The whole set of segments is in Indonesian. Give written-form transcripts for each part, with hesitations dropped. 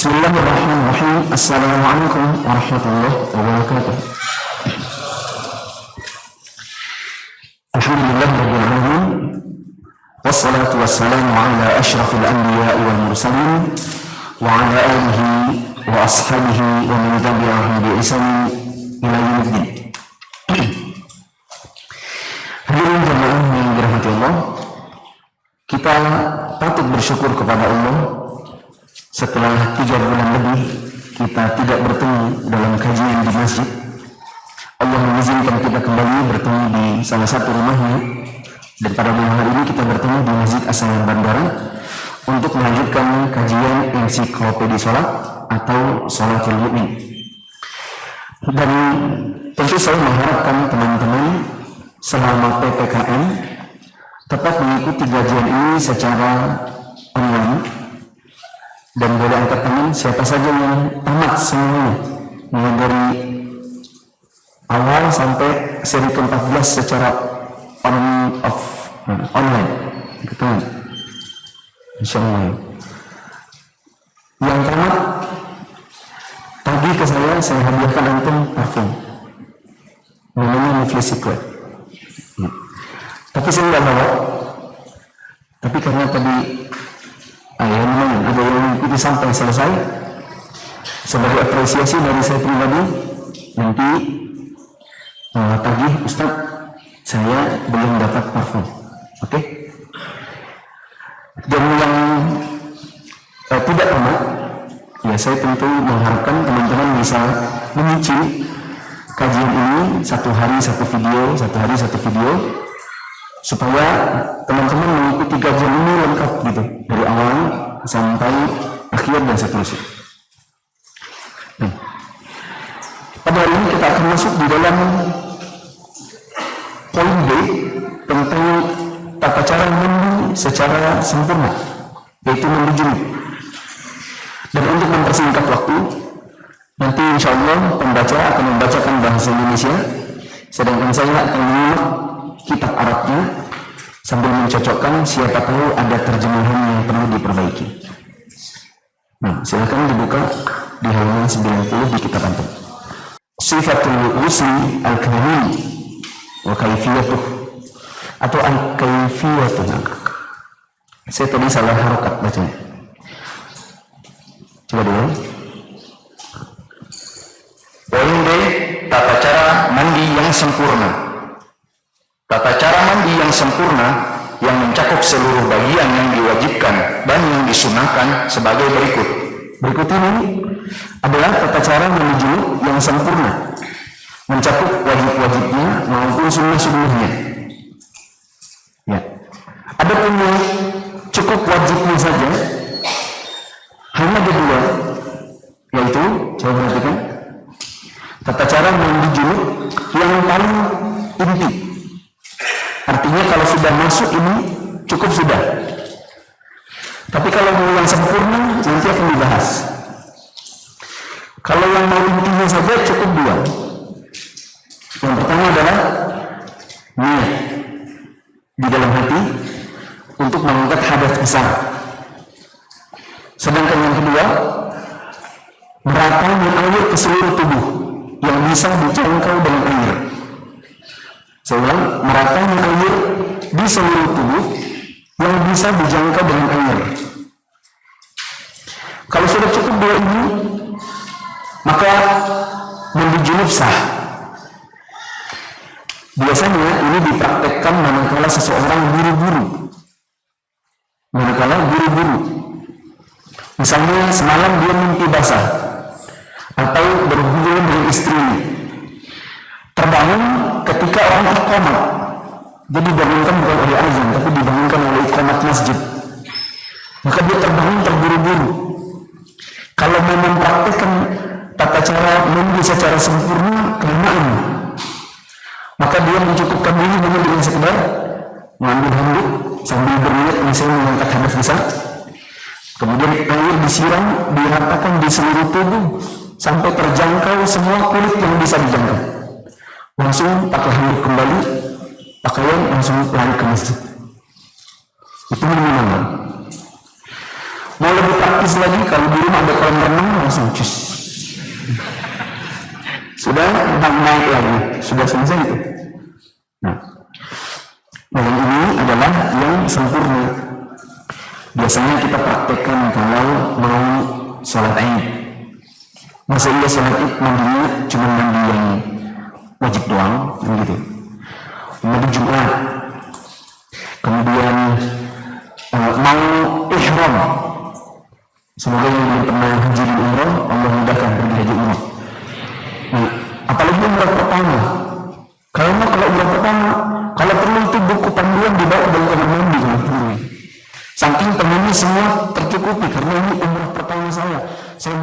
Bismillahirrahmanirrahim. Assalamualaikum warahmatullahi wabarakatuh. Alhamdulillahirabbil alamin. Wassalatu wassalamu ala asyrafil anbiya'i wal mursalin wa ala alihi wa ashabihi wa man tabi'ahum bi ihsan ila yaumiddin. Hadirin jamaah yang dirahmati Allah, kita patut bersyukur kepada Allah setelah 3 bulan lebih kita tidak bertemu dalam kajian di masjid. Allah mengizinkan kita kembali bertemu di salah satu rumahnya, dan pada malam hari ini kita bertemu di Masjid As-Salam Bandara untuk melanjutkan kajian ensiklopedi sholat atau sholatul mu'min. Dan tentu saya mengharapkan teman-teman selama PPKM tetap mengikuti kajian ini secara online, dan boleh angkat tangan siapa saja yang tamat semuanya, mulai dari awal sampai seri ke-14 secara online. Angkat tangan. Insyaallah. Yang tamat, tagih ke saya hadiahkan antum parfum. Namanya Mufli Secret. Tapi saya nggak bawa. Tapi karena tadi ada yang mengikuti sampai selesai, sebagai apresiasi dari saya pribadi, nanti tagih Ustaz, saya belum dapat parfum. Oke? Dan yang tidak tamat, ya saya tentu mengharapkan teman-teman bisa menyicil kajian ini, satu hari satu video, supaya teman-teman mengikuti kajian ini lengkap gitu, dari awal sampai akhir dan seterusnya. Pada hari ini kita akan masuk di dalam poin B tentang tata cara mandi secara sempurna, yaitu mandi junub. Dan untuk mempersingkat waktu, nanti insya Allah pembaca akan membacakan bahasa Indonesia, sedangkan saya akan menyimak kitab Arabnya sambil mencocokkan, siapa tahu ada terjemahan yang perlu diperbaiki. Nah, silakan dibuka di halaman 90 di kitab antum. Sifatul wusli al-kamil wa kaifiyatuh, atau al-kaifiyatuh. Saya tadi salah harokat bacanya. Coba dulu. Poin B, tata cara mandi yang sempurna. Tata cara mandi yang sempurna yang mencakup seluruh bagian yang diwajibkan dan yang disunahkan sebagai berikut. Berikut ini adalah tata cara mandi junub yang sempurna, mencakup wajib-wajibnya maupun sunnah-sunnahnya. Ya. Adapun yang cukup wajibnya saja hanya ada 2, yaitu, coba perhatikan, tata cara mandi junub yang paling inti. Artinya kalau sudah masuk ini cukup sudah. Tapi kalau mau yang sempurna nanti akan dibahas. Kalau yang mau intinya saja cukup 2. Yang pertama adalah niat di dalam hati untuk mengangkat hadas besar. Sedangkan yang kedua, meratanya air ke seluruh tubuh yang bisa dijangkau dengan air. Saya ulang, meratanya air di seluruh tubuh yang bisa dijangkau dengan air. Kalau sudah cukup 2 ini, maka mandi junub sah. Biasanya ini dipraktekkan manakala seseorang buru-buru. Misalnya semalam dia mimpi basah atau berhubungan dengan istrinya, terbangun ketika orang iqamah. Jadi dibangunkan bukan oleh azan, tapi dibangunkan oleh iqamat masjid. Maka dia terbangun terburu-buru. Kalau mau mempraktikkan tata cara mandi secara sempurna, kelamaan, maka dia mencukupkan diri dengan sekedar mengambil handuk sambil berniat misalnya mengangkat hadas besar, kemudian air disiram, diratakan di seluruh tubuh sampai terjangkau semua kulit yang bisa dijangkau. Langsung pakai handuk kembali, pakaian langsung lari ke masjid. Itu minimal. Mau lebih praktis praktis lagi, kalau di rumah ada kolam renang langsung cus. Sudah naik lagi, sudah selesai itu. Nah, yang ini adalah yang sempurna. Biasanya kita praktekkan kalau mau sholat Id. Masa iya sholat Id mandinya cuma mandi yang wajib doang, gitu. Mandi Jumat, kemudian mau ihram. Semoga yang belum pernah haji dan umrah, Allah mudahkan pergi haji umrah. Nah, apalagi umrah pertama. Kalau umrah pertama, kalau perlu itu buku panduan dibawa ke dalam kamar mandi kalau perlu. Saking pengennya semua tercukupi karena ini umrah pertama saya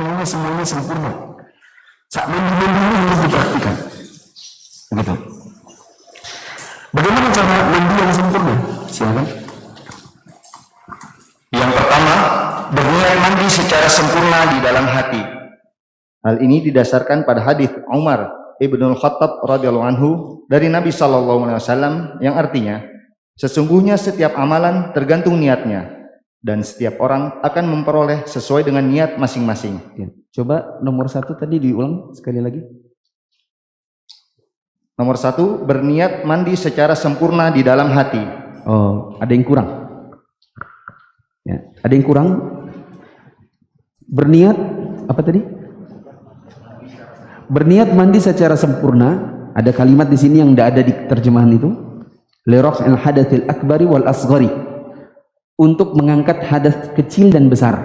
maunya semuanya sempurna. Saat mandi ini harus dipraktikan. Begitu. Bagaimana cara mandi yang sempurna? Silakan. Yang pertama, berniat mandi secara sempurna di dalam hati. Hal ini didasarkan pada hadis Umar Ibnul Khattab radhiyallahu anhu dari Nabi sallallahu alaihi wasallam yang artinya, sesungguhnya setiap amalan tergantung niatnya dan setiap orang akan memperoleh sesuai dengan niat masing-masing. Ya. Coba nomor 1 tadi diulang sekali lagi. Nomor 1, berniat mandi secara sempurna di dalam hati. Oh, ada yang kurang. Ya, ada yang kurang. Berniat apa tadi? Berniat mandi secara sempurna. Ada kalimat di sini yang tidak ada di terjemahan itu. Li raf'il hadatsil akbari wal asghari. Untuk mengangkat hadas kecil dan besar.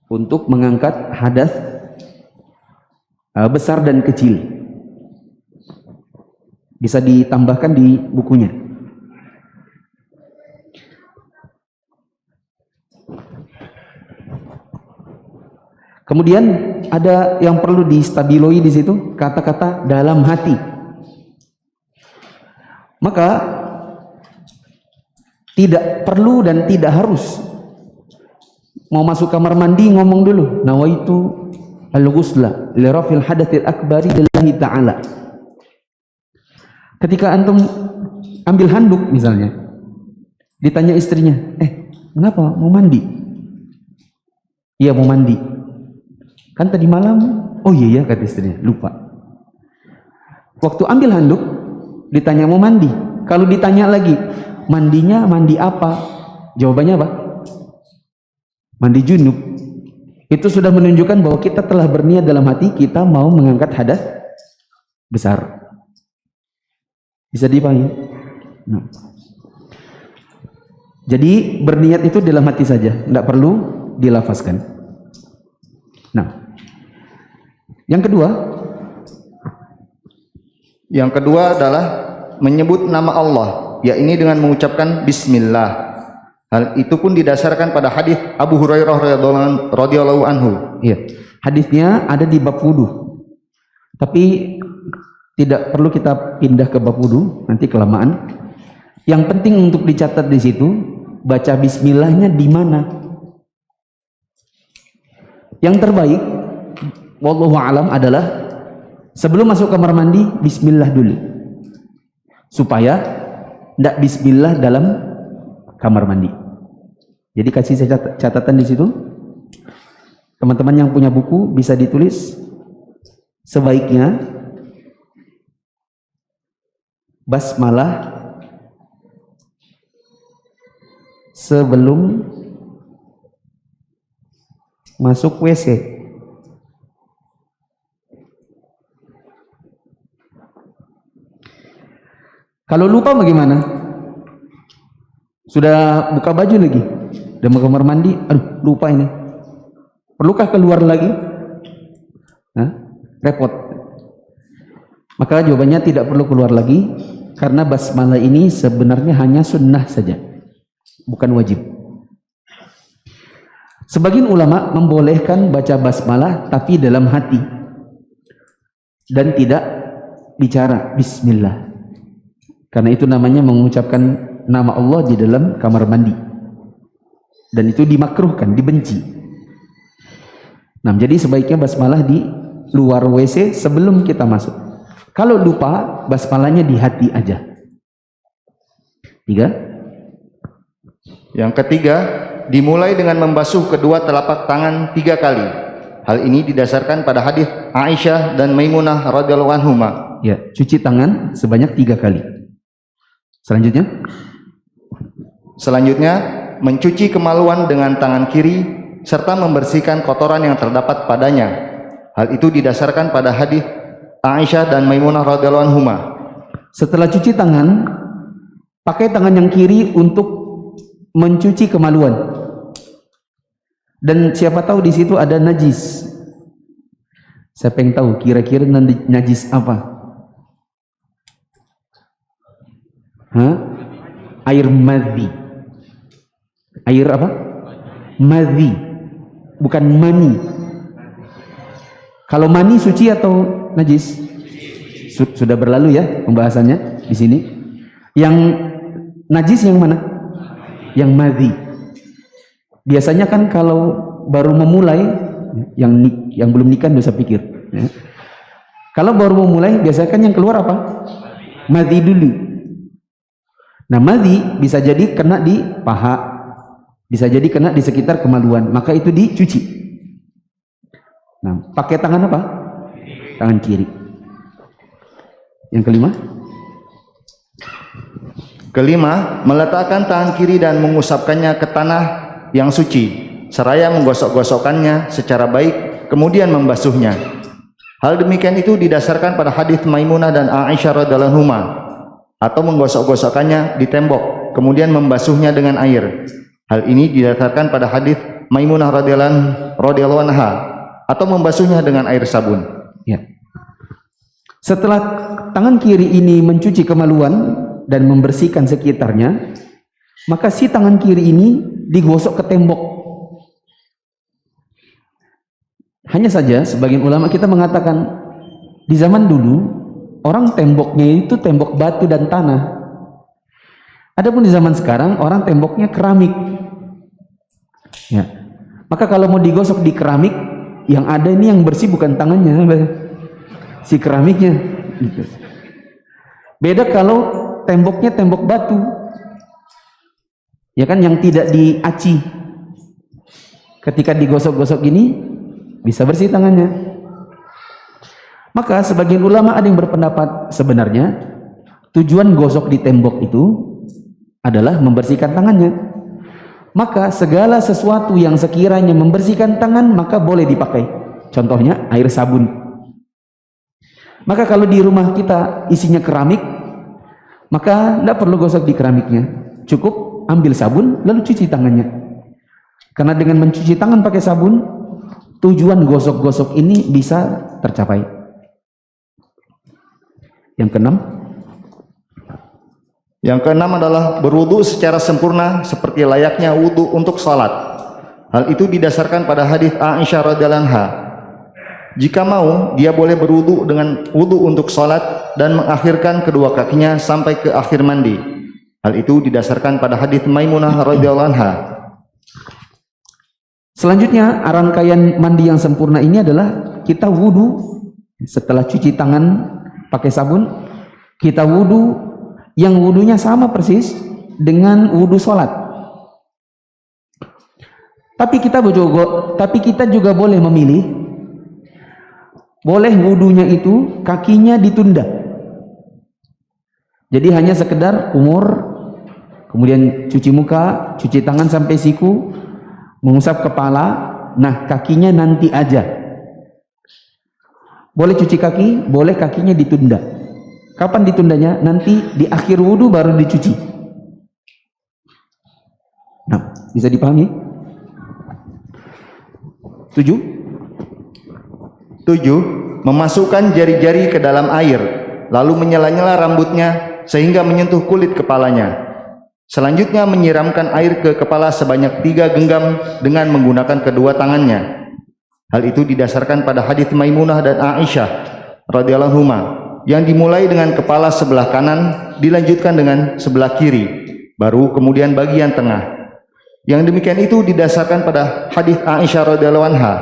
Untuk mengangkat hadas besar dan kecil. Bisa ditambahkan di bukunya. Kemudian ada yang perlu distabiloi di situ, kata-kata dalam hati. Maka tidak perlu dan tidak harus mau masuk kamar mandi ngomong dulu nawaitu al-ghusla li rafil hadatsil akbari lillahi ta'ala. Ketika antum ambil handuk misalnya, ditanya istrinya, kenapa mau mandi? Iya mau mandi. Kan tadi malam, oh iya kata istrinya, lupa. Waktu ambil handuk, ditanya mau mandi. Kalau ditanya lagi, mandinya mandi apa? Jawabannya apa? Mandi junub. Itu sudah menunjukkan bahwa kita telah berniat dalam hati, kita mau mengangkat hadas besar. Bisa dipahami? Nah. Jadi berniat itu dalam hati saja, tidak perlu dilafazkan. Nah, yang kedua adalah menyebut nama Allah, yakni dengan mengucapkan Bismillah. Hal itu pun didasarkan pada hadis Abu Hurairah radhiyallahu anhu. Iya, hadisnya ada di bab wudu. Tapi tidak perlu kita pindah ke bab wudu, nanti kelamaan. Yang penting untuk dicatat di situ, baca Bismillahnya di mana. Yang terbaik, wallahu alam, adalah sebelum masuk kamar mandi Bismillah dulu, supaya tidak Bismillah dalam kamar mandi. Jadi kasih saya catatan di situ. Teman-teman yang punya buku bisa ditulis, sebaiknya basmalah sebelum masuk WC. Kalau lupa bagaimana? Sudah buka baju lagi, udah mau kamar mandi, aduh lupa ini. Perlukah keluar lagi? Repot. Maka jawabannya tidak perlu keluar lagi, karena basmalah ini sebenarnya hanya sunnah saja, bukan wajib. Sebagian ulama membolehkan baca basmalah tapi dalam hati dan tidak bicara Bismillah, karena itu namanya mengucapkan nama Allah di dalam kamar mandi, dan itu dimakruhkan, dibenci. Nah, jadi sebaiknya basmalah di luar WC sebelum kita masuk. Kalau lupa, basmalahnya di hati aja. 3. Yang ketiga, dimulai dengan membasuh kedua telapak tangan 3 kali. Hal ini didasarkan pada hadis Aisyah dan Maimunah radhiyallahu anhuma. Ya, cuci tangan sebanyak 3 kali. Selanjutnya, mencuci kemaluan dengan tangan kiri serta membersihkan kotoran yang terdapat padanya. Hal itu didasarkan pada hadis Aisyah dan Maimunah radhiyallahu anhuma. setelah cuci tangan, pakai tangan yang kiri untuk mencuci kemaluan. Dan siapa tahu di situ ada najis. Siapa yang tahu kira-kira najis apa? Air madhi. Air apa? Madhi, bukan mani. Kalau mani suci atau najis? Sudah berlalu ya pembahasannya di sini. Yang najis yang mana? Yang madhi. Biasanya kan kalau baru memulai, yang belum nikah dosa pikir. Ya. Kalau baru memulai, biasanya kan yang keluar apa? Madhi dulu. Nah, madhi bisa jadi kena di paha, bisa jadi kena di sekitar kemaluan, maka itu dicuci. Nah, pakai tangan apa? Tangan kiri. Yang kelima, meletakkan tangan kiri dan mengusapkannya ke tanah yang suci, seraya menggosok-gosokkannya secara baik, kemudian membasuhnya. Hal demikian itu didasarkan pada hadis Maimunah dan Aisyah radhiyallahu anhuma, atau menggosok-gosokkannya di tembok, kemudian membasuhnya dengan air. Hal ini didasarkan pada hadis Maimunah radhiyallahu anha, atau membasuhnya dengan air sabun. Ya. Setelah tangan kiri ini mencuci kemaluan dan membersihkan sekitarnya, maka si tangan kiri ini digosok ke tembok. Hanya saja sebagian ulama kita mengatakan di zaman dulu orang temboknya itu tembok batu dan tanah. Adapun di zaman sekarang orang temboknya keramik. Ya. Maka kalau mau digosok di keramik, yang ada ini yang bersih bukan tangannya, si keramiknya. Gitu. Beda kalau temboknya tembok batu, ya kan, yang tidak diaci. Ketika digosok-gosok gini bisa bersih tangannya. Maka sebagian ulama ada yang berpendapat sebenarnya tujuan gosok di tembok itu adalah membersihkan tangannya. Maka segala sesuatu yang sekiranya membersihkan tangan maka boleh dipakai. Contohnya air sabun. Maka kalau di rumah kita isinya keramik, maka tidak perlu gosok di keramiknya. Cukup ambil sabun lalu cuci tangannya. Karena dengan mencuci tangan pakai sabun, tujuan gosok-gosok ini bisa tercapai. Yang keenam adalah berwudu secara sempurna seperti layaknya wudu untuk salat. Hal itu didasarkan pada hadis Aisyah radhiyallahu anha. Jika mau, dia boleh berwudu dengan wudu untuk salat dan mengakhirkan kedua kakinya sampai ke akhir mandi. Hal itu didasarkan pada hadis Maimunah radhiyallahu anha. Selanjutnya, rangkaian mandi yang sempurna ini adalah kita wudu setelah cuci tangan pakai sabun, kita wudu yang wudunya sama persis dengan wudu sholat. Tapi kita juga boleh memilih, boleh wudunya itu kakinya ditunda. Jadi hanya sekedar umur, kemudian cuci muka, cuci tangan sampai siku, mengusap kepala, nah kakinya nanti aja. Boleh cuci kaki, boleh kakinya ditunda. Kapan ditundanya? Nanti di akhir wudu baru dicuci. Nah, bisa dipahami? 7. Memasukkan jari-jari ke dalam air, lalu menyela-nyela rambutnya sehingga menyentuh kulit kepalanya. Selanjutnya menyiramkan air ke kepala sebanyak 3 genggam dengan menggunakan kedua tangannya. Hal itu didasarkan pada hadis Maimunah dan Aisyah radhiyallahu anhuma, yang dimulai dengan kepala sebelah kanan, dilanjutkan dengan sebelah kiri, baru kemudian bagian tengah. Yang demikian itu didasarkan pada hadis Aisyah radhiyallahu anha.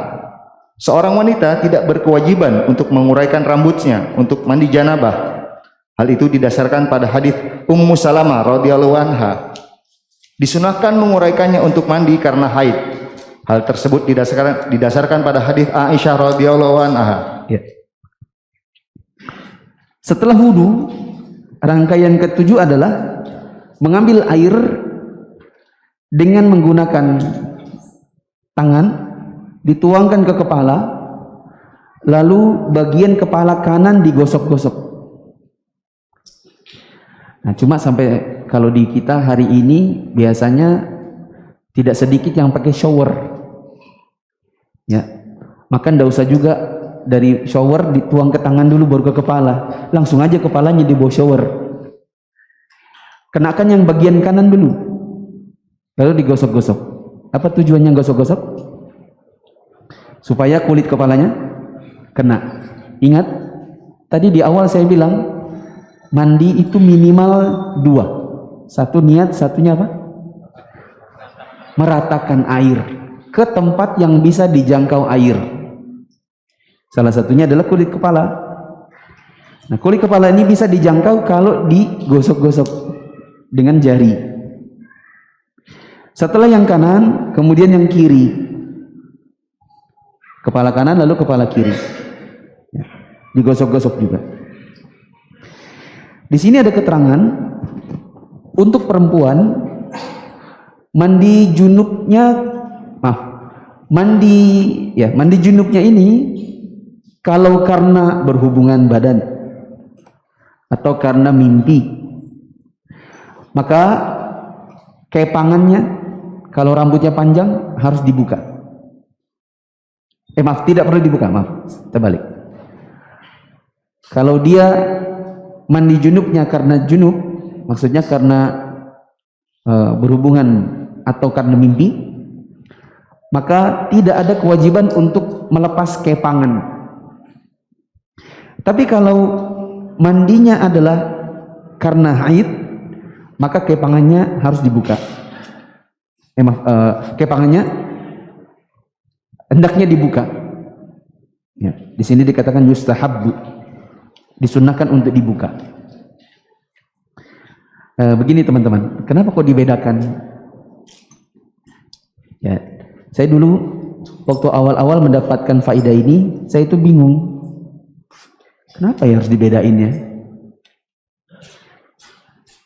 Seorang wanita tidak berkewajiban untuk menguraikan rambutnya untuk mandi janabah. Hal itu didasarkan pada hadis Ummu Salamah radhiyallahu anha. Disunahkan menguraikannya untuk mandi karena haid. Hal tersebut didasarkan pada hadis Aisyah radhiyallahu anha. Ya. Setelah wudu, rangkaian ketujuh adalah mengambil air dengan menggunakan tangan, dituangkan ke kepala, lalu bagian kepala kanan digosok-gosok. Nah, cuma sampai kalau di kita hari ini biasanya tidak sedikit yang pakai shower. Ya, maka ndak usah juga dari shower dituang ke tangan dulu baru ke kepala, langsung aja kepalanya dibawa shower. Kenakan yang bagian kanan dulu, lalu digosok-gosok. Apa tujuannya gosok-gosok? Supaya kulit kepalanya kena. Ingat, tadi di awal saya bilang mandi itu minimal 2. Satu niat, satunya apa? Meratakan air ke tempat yang bisa dijangkau air. Salah satunya adalah kulit kepala. Nah, kulit kepala ini bisa dijangkau kalau digosok-gosok dengan jari. Setelah yang kanan, kemudian yang kiri. Kepala kanan lalu kepala kiri. Ya, digosok-gosok juga. Di sini ada keterangan untuk perempuan mandi junubnya ini kalau karena berhubungan badan atau karena mimpi, maka kepangannya kalau rambutnya panjang harus dibuka. Tidak perlu dibuka, terbalik. Kalau dia mandi junubnya karena junub, maksudnya karena berhubungan atau karena mimpi, maka tidak ada kewajiban untuk melepas kepangan. Tapi kalau mandinya adalah karena haid, maka kepangannya harus dibuka. Kepangannya hendaknya dibuka. Ya, di sini dikatakan yustahabbu, disunnahkan untuk dibuka. Begini teman-teman, kenapa kok dibedakan? Ya, saya dulu waktu awal-awal mendapatkan faedah ini, saya itu bingung. Kenapa ya harus dibedain ya?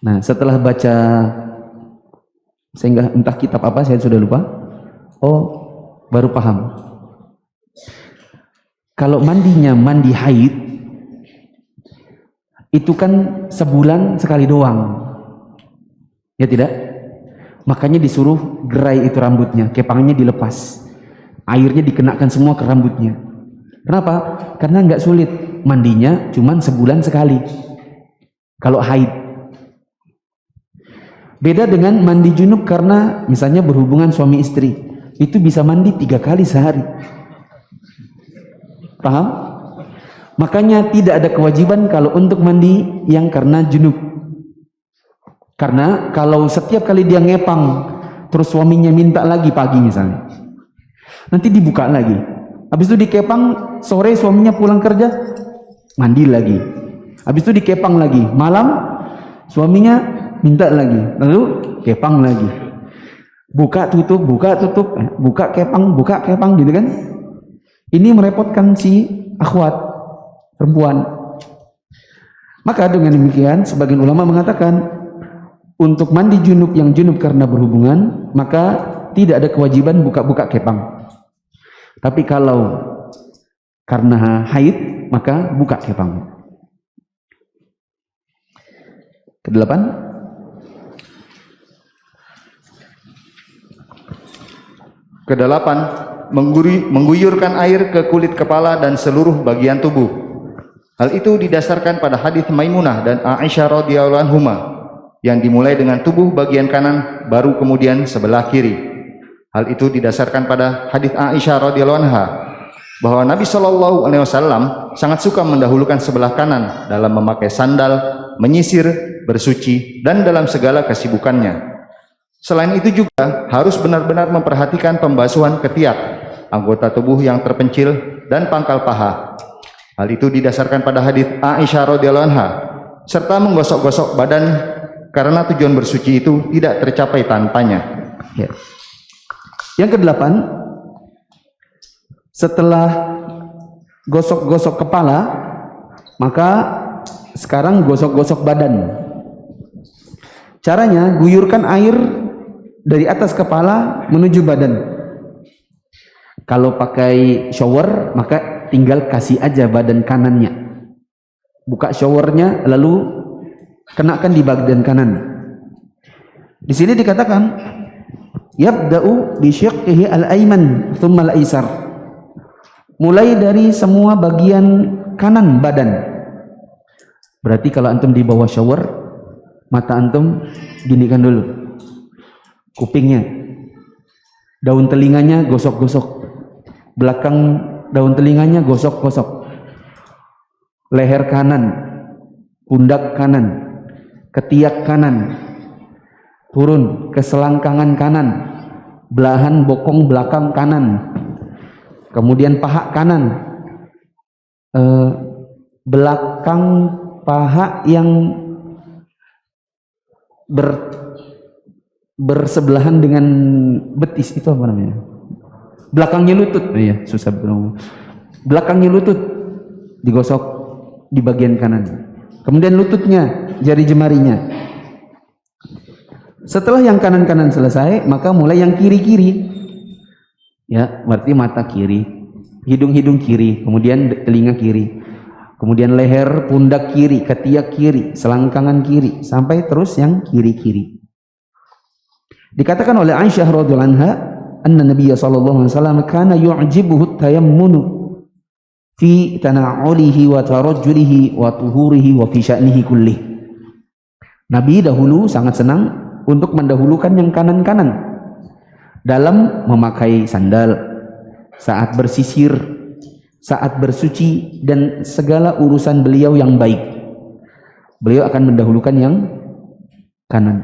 Nah, setelah baca, saya entah kitab apa, saya sudah lupa. Oh, baru paham. Kalau mandinya mandi haid, itu kan sebulan sekali doang. Ya tidak? Makanya disuruh gerai itu rambutnya, kepangannya dilepas, airnya dikenakan semua ke rambutnya. Kenapa? Karena nggak sulit, mandinya cuman sebulan sekali kalau haid. Beda dengan mandi junub karena misalnya berhubungan suami istri, itu bisa mandi 3 kali sehari. Paham? Makanya tidak ada kewajiban kalau untuk mandi yang karena junub. Karena kalau setiap kali dia ngepang terus suaminya minta lagi pagi misalnya, nanti dibuka lagi. Habis itu dikepang sore, suaminya pulang kerja mandi lagi. Habis itu dikepang lagi malam, suaminya minta lagi, lalu kepang lagi. Buka tutup buka kepang gitu kan. Ini merepotkan si akhwat perempuan. Maka dengan demikian sebagian ulama mengatakan untuk mandi junub yang junub karena berhubungan, maka tidak ada kewajiban buka-buka kepang. Tapi kalau karena haid, maka buka kepang. Kedelapan, mengguyurkan air ke kulit kepala dan seluruh bagian tubuh. Hal itu didasarkan pada hadis Maimunah dan Aisyah radhiyallahu anhuma yang dimulai dengan tubuh bagian kanan baru kemudian sebelah kiri. Hal itu didasarkan pada hadis Aisyah radhiyallahu anha bahwa Nabi Shallallahu alaihi wasallam sangat suka mendahulukan sebelah kanan dalam memakai sandal, menyisir, bersuci dan dalam segala kesibukannya. Selain itu juga harus benar-benar memperhatikan pembasuhan ketiak, anggota tubuh yang terpencil dan pangkal paha. Hal itu didasarkan pada hadis Aisyah radhiyallahu anha serta menggosok-gosok badan karena tujuan bersuci itu tidak tercapai tanpanya. Ya. Yang kedelapan, setelah gosok-gosok kepala, maka sekarang gosok-gosok badan. Caranya, guyurkan air dari atas kepala menuju badan. Kalau pakai shower, maka tinggal kasih aja badan kanannya. Buka showernya, lalu kenakan di bagian kanan. Di sini dikatakan, yabda'u bi syiqqihi al-ayman thumma al-aysar. Mulai dari semua bagian kanan badan. Berarti kalau antum di bawah shower, mata antum ginikan dulu. Kupingnya, daun telinganya gosok-gosok. Belakang daun telinganya gosok-gosok. Leher kanan, pundak kanan, ketiak kanan, turun ke selangkangan kanan, belahan bokong belakang kanan, kemudian paha kanan, belakang paha yang bersebelahan dengan betis, itu apa namanya? Belakangnya lutut. Iya, susah ngomong. Belakangnya lutut digosok di bagian kanan. Kemudian lututnya, jari jemarinya. Setelah yang kanan-kanan selesai, maka mulai yang kiri-kiri. Ya, berarti mata kiri, hidung-hidung kiri, kemudian telinga kiri, kemudian leher, pundak kiri, ketiak kiri, selangkangan kiri, sampai terus yang kiri-kiri. Dikatakan oleh Aisyah radhiyallahu anha, anna Nabiy sallallahu alaihi wasallam kana yu'jibuhu tayammunu fi tana'ulihi wa tarajjulihi wa tuhurihi wa fi sya'nihi kullih. Nabi dahulu sangat senang untuk mendahulukan yang kanan-kanan dalam memakai sandal, saat bersisir, saat bersuci, dan segala urusan beliau yang baik. Beliau akan mendahulukan yang kanan.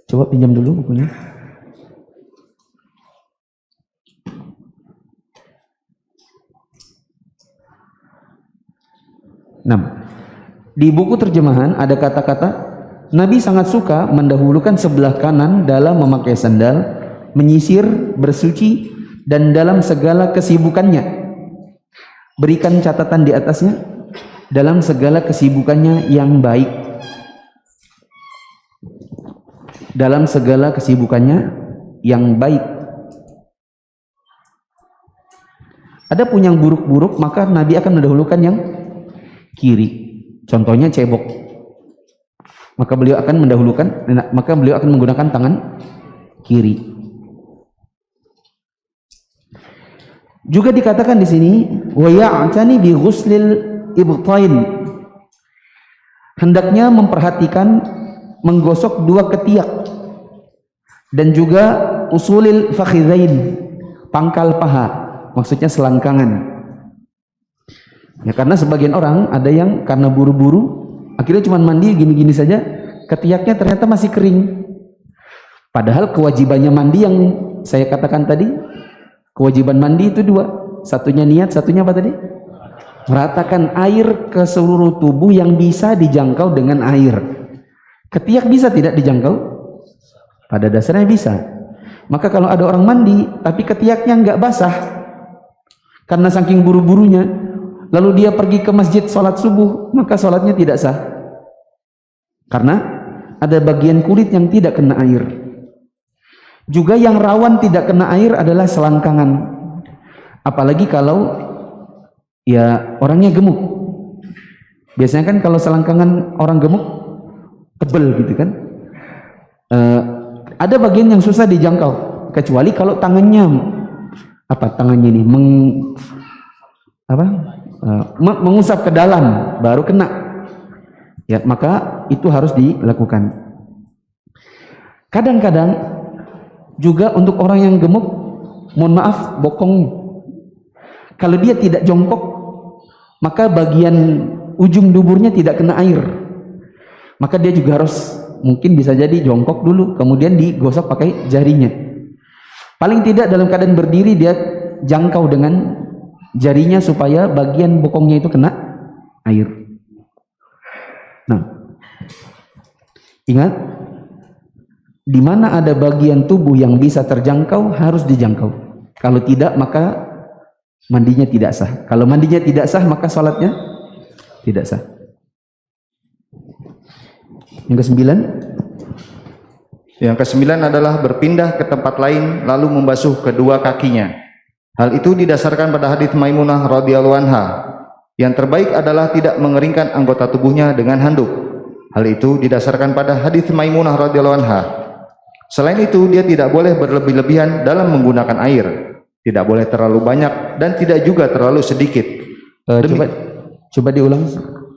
Coba pinjam dulu bukunya. Di buku terjemahan ada kata-kata Nabi sangat suka mendahulukan sebelah kanan dalam memakai sandal, menyisir, bersuci, dan dalam segala kesibukannya. Berikan catatan di atasnya, dalam segala kesibukannya yang baik. Dalam segala kesibukannya yang baik. Adapun yang buruk-buruk, maka Nabi akan mendahulukan yang kiri. Contohnya cebok. Maka beliau akan menggunakan tangan kiri. Juga dikatakan di sini, wa ya'tani bi ghuslil ibtain. Hendaknya memperhatikan menggosok dua ketiak dan juga usulil fakhidzain, pangkal paha, maksudnya selangkangan. Ya, karena sebagian orang ada yang karena buru-buru akhirnya cuma mandi gini-gini saja, ketiaknya ternyata masih kering. Padahal kewajibannya mandi yang saya katakan tadi, kewajiban mandi itu dua. Satunya niat, satunya apa tadi? Meratakan air ke seluruh tubuh yang bisa dijangkau dengan air. Ketiak bisa tidak dijangkau? Pada dasarnya bisa. Maka kalau ada orang mandi tapi ketiaknya nggak basah karena saking buru-burunya, lalu dia pergi ke masjid sholat subuh, maka sholatnya tidak sah. Karena ada bagian kulit yang tidak kena air. Juga yang rawan tidak kena air adalah selangkangan. Apalagi kalau ya orangnya gemuk. Biasanya kan kalau selangkangan orang gemuk tebel gitu kan. Ada bagian yang susah dijangkau, kecuali kalau tangannya ini mengusap ke dalam baru kena. Ya, maka itu harus dilakukan. Kadang-kadang juga untuk orang yang gemuk, mohon maaf, bokongnya, kalau dia tidak jongkok, maka bagian ujung duburnya tidak kena air. Maka dia juga harus, mungkin bisa jadi jongkok dulu, kemudian digosok pakai jarinya. Paling tidak dalam keadaan berdiri dia jangkau dengan jarinya supaya bagian bokongnya itu kena air. Nah, Ingat, di mana ada bagian tubuh yang bisa terjangkau harus dijangkau. Kalau tidak maka mandinya tidak sah. Kalau mandinya tidak sah maka salatnya tidak sah. Yang kesembilan, Yang kesembilan adalah berpindah ke tempat lain lalu membasuh kedua kakinya. Hal itu didasarkan pada hadits Maimunah radhiyallahu anha. Yang terbaik adalah tidak mengeringkan anggota tubuhnya dengan handuk. Hal itu didasarkan pada hadits Maimunah radhiyallahu anha. Selain itu, dia tidak boleh berlebih-lebihan dalam menggunakan air. Tidak boleh terlalu banyak dan tidak juga terlalu sedikit. Coba diulang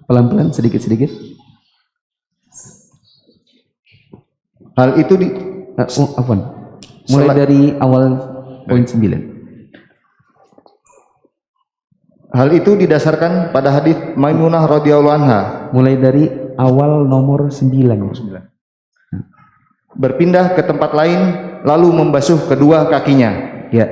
pelan-pelan, sedikit-sedikit. Hal itu mulai dari awal poin 9. Hal itu didasarkan pada hadits Maimunah radhiyallahu anha. Mulai dari awal nomor 9. Berpindah ke tempat lain lalu membasuh kedua kakinya. Ya.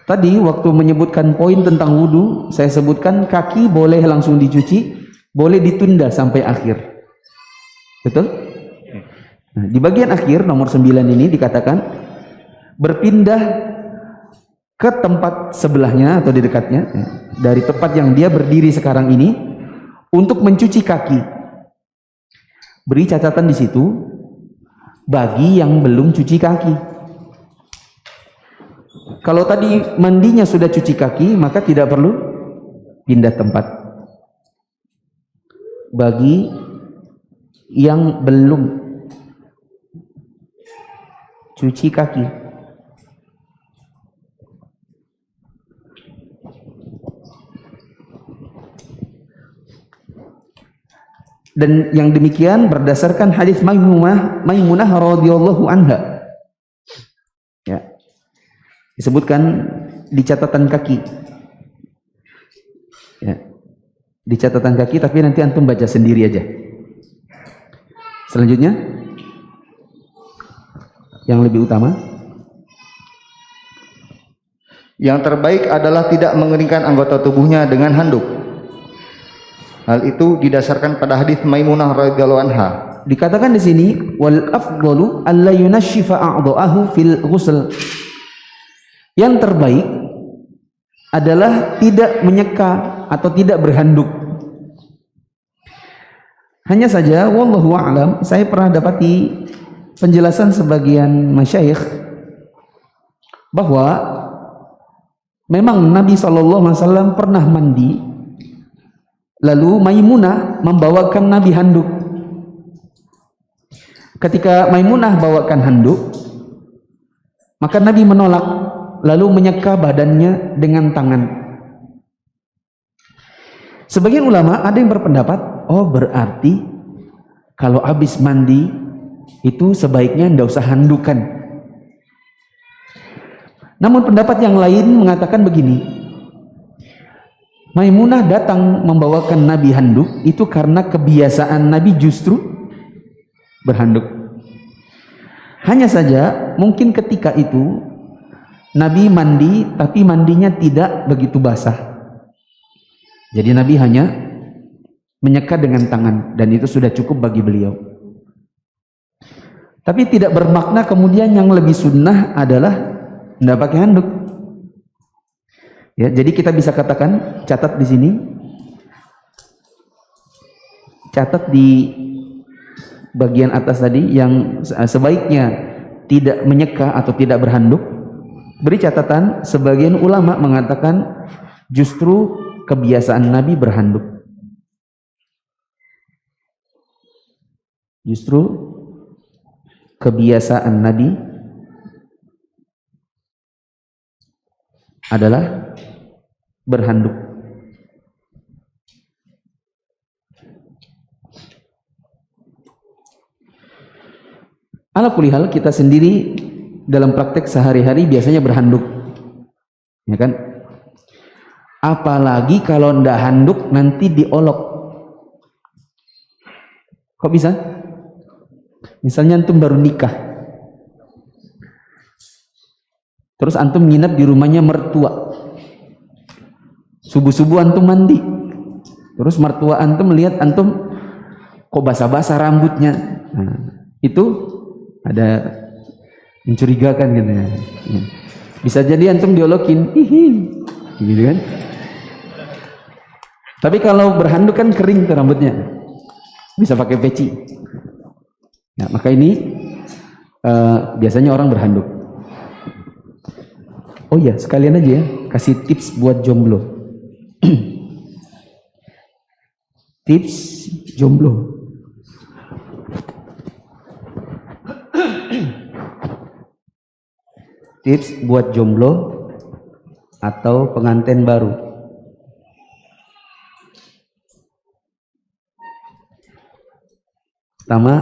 Tadi waktu menyebutkan poin tentang wudu, saya sebutkan kaki boleh langsung dicuci, boleh ditunda sampai akhir. Betul? Nah, di bagian akhir nomor 9 ini dikatakan berpindah ke tempat sebelahnya atau di dekatnya, dari tempat yang dia berdiri sekarang ini untuk mencuci kaki. Beri catatan di situ bagi yang belum cuci kaki. Kalau tadi mandinya sudah cuci kaki maka tidak perlu pindah tempat. Bagi yang belum cuci kaki, dan yang demikian berdasarkan hadis Maimunah radhiyallahu anha. Ya. Disebutkan di catatan kaki. Ya. Di catatan kaki, tapi nanti antum baca sendiri aja. Selanjutnya yang lebih utama, yang terbaik adalah tidak mengeringkan anggota tubuhnya dengan handuk. Hal itu didasarkan pada hadits Maimunah radhiyallahu anha. Dikatakan di sini wal afdalu alla yunashshifa a'dha'ahu fil ghusl. Yang terbaik adalah tidak menyeka atau tidak berhanduk. Hanya saja wallahu a'lam, saya pernah dapati penjelasan sebagian masyayikh bahwa memang Nabi SAW pernah mandi, lalu Maimunah membawakan Nabi handuk. Ketika Maimunah bawakan handuk, maka Nabi menolak, lalu menyeka badannya dengan tangan. Sebagian ulama ada yang berpendapat, oh berarti kalau habis mandi itu sebaiknya tidak usah handukan. Namun pendapat yang lain mengatakan begini, Maimunah datang membawakan Nabi handuk itu karena kebiasaan Nabi justru berhanduk. Hanya saja mungkin ketika itu Nabi mandi tapi mandinya tidak begitu basah. Jadi Nabi hanya menyeka dengan tangan dan itu sudah cukup bagi beliau. Tapi tidak bermakna kemudian yang lebih sunnah adalah tidak pakai handuk. Ya, jadi kita bisa katakan, catat di sini, catat di bagian atas tadi yang sebaiknya tidak menyeka atau tidak berhanduk. Beri catatan, sebagian ulama mengatakan justru kebiasaan Nabi berhanduk. Justru kebiasaan Nabi adalah berhanduk. Ala kulli hal, kita sendiri dalam praktek sehari-hari biasanya berhanduk, ya kan? Apalagi kalau ndak handuk nanti diolok. Kok bisa? Misalnya antum baru nikah, terus antum nginep di rumahnya mertua, subuh-subuh antum mandi, terus mertua antum melihat antum kok basah-basah rambutnya. Nah, itu ada mencurigakan gitu ya. Bisa jadi antum diolokin, gitu kan. Tapi kalau berhanduk kan kering tuh rambutnya, bisa pakai peci. Nah, maka ini biasanya orang berhanduk. Oh iya, sekalian aja ya, kasih tips buat jomblo. Tips jomblo. Tips buat jomblo atau pengantin baru. Pertama,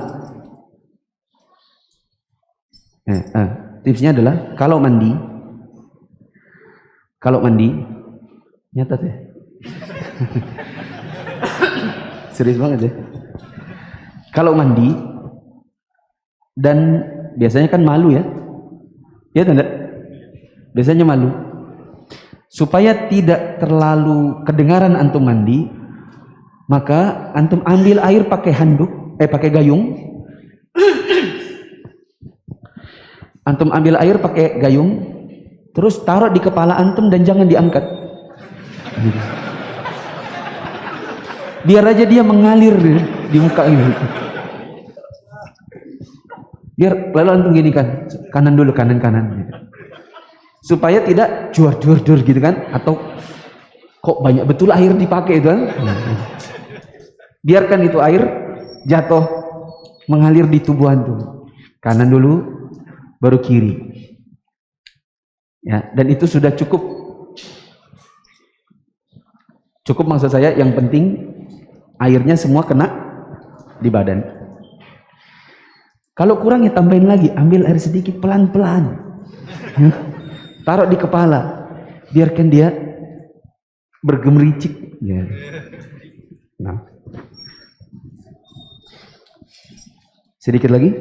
tipsnya adalah kalau mandi, nyata deh. Serius banget ya. Kalau mandi dan biasanya kan malu ya. Ya tidak? Biasanya malu. Supaya tidak terlalu kedengaran antum mandi, maka antum ambil air pakai pakai gayung. Antum ambil air pakai gayung, terus taruh di kepala antum dan jangan diangkat. Biar aja dia mengalir di muka ini. Biar lalu antum gini kan, kanan dulu, kanan gitu. Supaya tidak juar gitu kan, atau kok banyak betul air dipakai itu kan. Biarkan itu air jatuh mengalir di tubuh antum. Kanan dulu baru kiri. Ya, dan itu sudah cukup. Cukup maksud saya, yang penting airnya semua kena di badan. Kalau kurang ya tambahin lagi, ambil air sedikit pelan-pelan. Taruh di kepala, biarkan dia bergemericik. Ya. Nah. Sedikit lagi.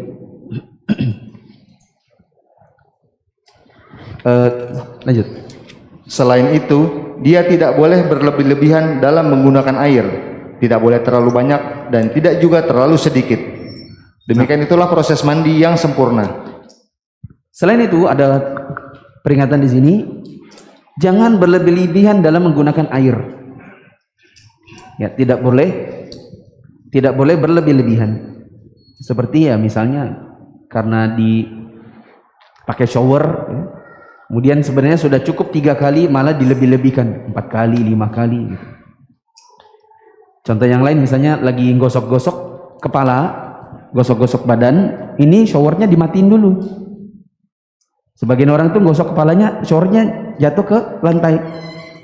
Lanjut. Selain itu, dia tidak boleh berlebih-lebihan dalam menggunakan air, tidak boleh terlalu banyak dan tidak juga terlalu sedikit. Demikian itulah proses mandi yang sempurna. Selain itu ada peringatan di sini, jangan berlebih-lebihan dalam menggunakan air. Ya, tidak boleh berlebih-lebihan. Seperti ya misalnya karena pakai shower, ya, kemudian sebenarnya sudah cukup 3 kali malah dilebih-lebihkan 4 kali, 5 kali. Gitu. Contoh yang lain misalnya lagi gosok-gosok kepala, gosok-gosok badan, ini showernya dimatiin dulu. Sebagian orang tuh gosok kepalanya, showernya jatuh ke lantai,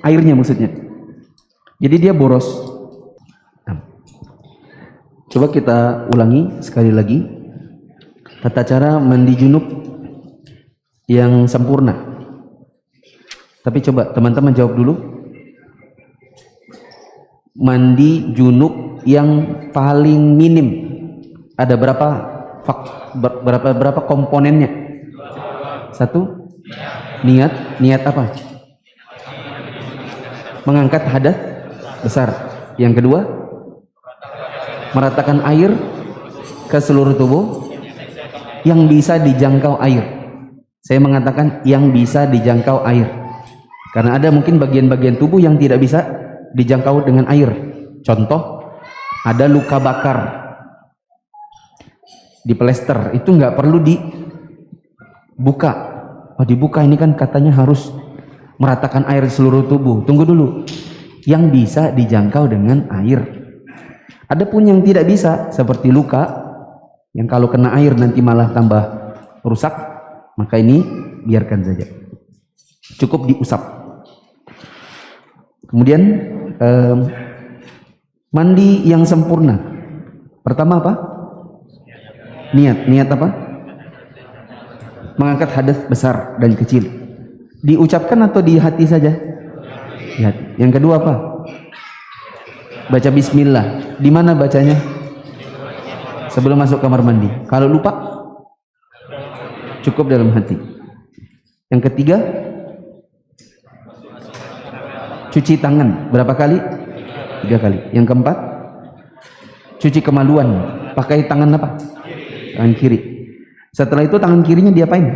airnya maksudnya. Jadi dia boros. Coba kita ulangi sekali lagi tata cara mandi junub yang sempurna. Tapi coba teman-teman jawab dulu. Mandi junub yang paling minim ada berapa komponennya? 1, niat apa? Mengangkat hadas besar. Yang kedua, meratakan air ke seluruh tubuh yang bisa dijangkau air. Saya mengatakan yang bisa dijangkau air, karena ada mungkin bagian-bagian tubuh yang tidak bisa dijangkau dengan air. Contoh, ada luka bakar di plester, itu nggak perlu dibuka. Oh, dibuka ini kan katanya harus meratakan air di seluruh tubuh. Tunggu dulu, yang bisa dijangkau dengan air. Adapun yang tidak bisa, seperti luka yang kalau kena air nanti malah tambah rusak, maka ini biarkan saja, cukup diusap. Kemudian mandi yang sempurna, pertama apa? Niat apa? Mengangkat hadas besar dan kecil. Diucapkan atau di hati saja? Di hati. Yang kedua apa? Baca bismillah. Di mana bacanya? Sebelum masuk kamar mandi. Kalau lupa, cukup dalam hati. Yang ketiga, cuci tangan berapa kali? 3 kali. Yang keempat, cuci kemaluan, pakai tangan apa? Tangan kiri. Setelah itu tangan kirinya diapain?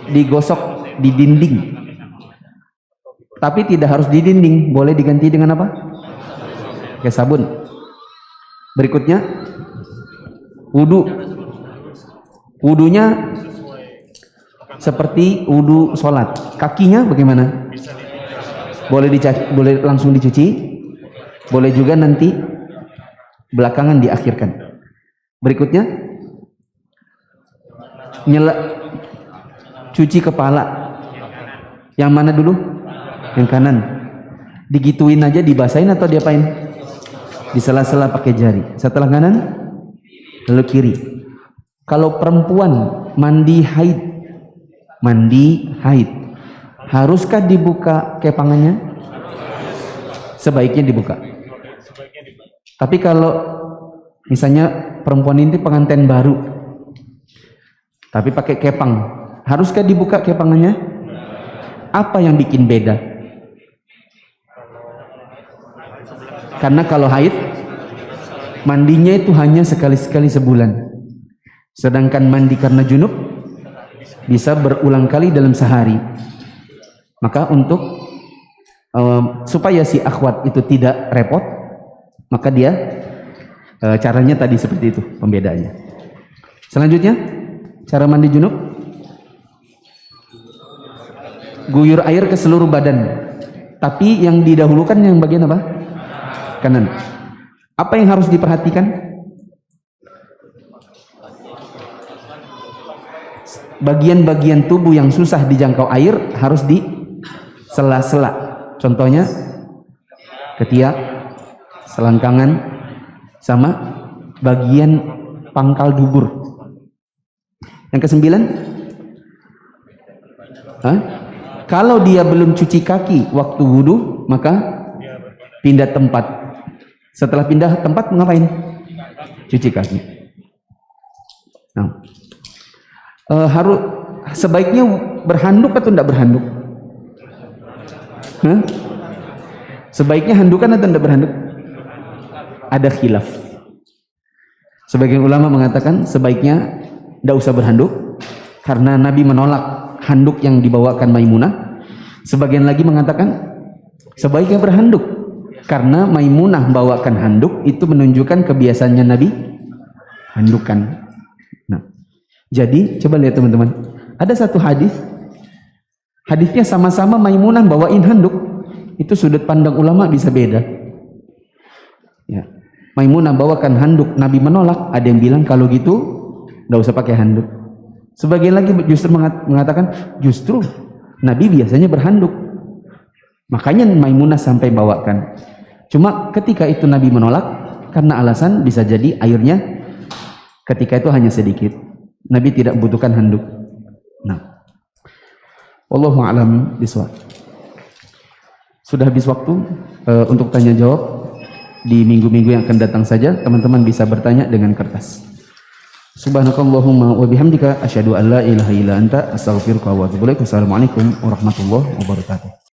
Digosok di dinding. Tapi tidak harus di dinding, boleh diganti dengan apa? Pakai sabun. Berikutnya wudu. Wudunya seperti wudu sholat. Kakinya bagaimana? Boleh langsung dicuci, boleh juga nanti belakangan diakhirkan. Berikutnya cuci kepala. Yang mana dulu? Yang kanan. Digituin aja, dibasahin atau diapain? Disela-sela pakai jari. Setelah kanan, lalu kiri. Kalau perempuan mandi haid, haruskah dibuka kepangannya? Sebaiknya dibuka. Tapi kalau misalnya perempuan ini pengantin baru, tapi pakai kepang, haruskah dibuka kepangannya? Apa yang bikin beda? Karena kalau haid, mandinya itu hanya sekali-sekali sebulan. Sedangkan mandi karena junub bisa berulang kali dalam sehari. Maka untuk supaya si akhwat itu tidak repot, maka dia caranya tadi seperti itu pembedaannya. Selanjutnya cara mandi junub, guyur air ke seluruh badan, tapi yang didahulukan yang bagian apa? Kanan. Apa yang harus diperhatikan? Bagian-bagian tubuh yang susah dijangkau air harus di sela-sela. Contohnya ketiak, selangkangan, sama bagian pangkal dubur. Yang kesembilan, kalau dia belum cuci kaki waktu wudhu, maka pindah tempat. Setelah pindah tempat ngapain? Cuci kaki. Nah, harus sebaiknya berhanduk atau tidak berhanduk? Sebaiknya handukan atau tidak berhanduk? Ada khilaf. Sebagian ulama mengatakan sebaiknya tidak usah berhanduk karena Nabi menolak handuk yang dibawakan Maimunah. Sebagian lagi mengatakan sebaiknya berhanduk karena Maimunah bawakan handuk, itu menunjukkan kebiasaannya Nabi handukan. Nah, jadi coba lihat teman-teman, ada satu hadisnya sama-sama Maimunah bawain handuk, itu sudut pandang ulama bisa beda. Ya. Maimunah bawakan handuk, Nabi menolak. Ada yang bilang kalau gitu nggak usah pakai handuk. Sebagian lagi justru mengatakan justru Nabi biasanya berhanduk, makanya Maimunah sampai bawakan. Cuma ketika itu Nabi menolak karena alasan bisa jadi airnya ketika itu hanya sedikit. Nabi tidak membutuhkan handuk. Nah, wallahu a'lam bishawab. Sudah habis waktu untuk tanya jawab. Di minggu-minggu yang akan datang saja teman-teman bisa bertanya dengan kertas. Subhanakallahumma wa bihamdika asyhadu an la ilaha illa anta astaghfiruka wa atubu ilaik. Wassalamualaikum warahmatullahi wabarakatuh.